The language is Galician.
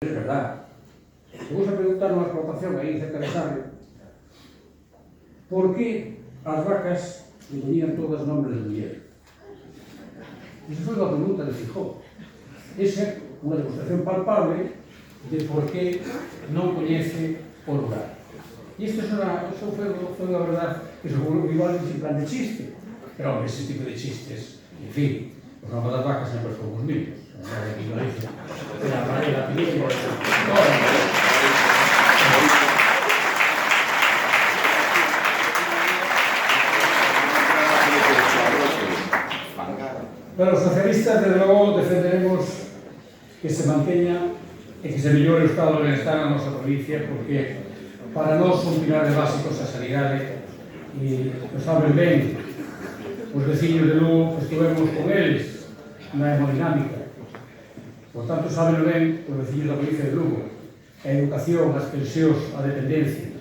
Es verdad. Vamos a preguntar unha explotación aí cerca de Sarre por que as vacas que tenían todas nombres de muller. Esa foi unha pregunta de Fijó. Esa é unha demostración palpable de por que non coñece o lugar. E isto foi unha verdad que se volvió igual en plan de chiste. Pero, hombre, ese tipo de chistes, en fin, os nombres das vacas sempre son os mismos. La película. Pero os socialistas, desde logo, defenderemos que se manteña e que se mellore o estado de bienestar na nosa provincia, porque para nós son pilares básicos a sanidade e o saben ben os veciños de Lugo que estivemos con eles na hemodinámica. Por tanto, saben ben os veciños da provincia de Lugo a educación, as pensións, a dependencia.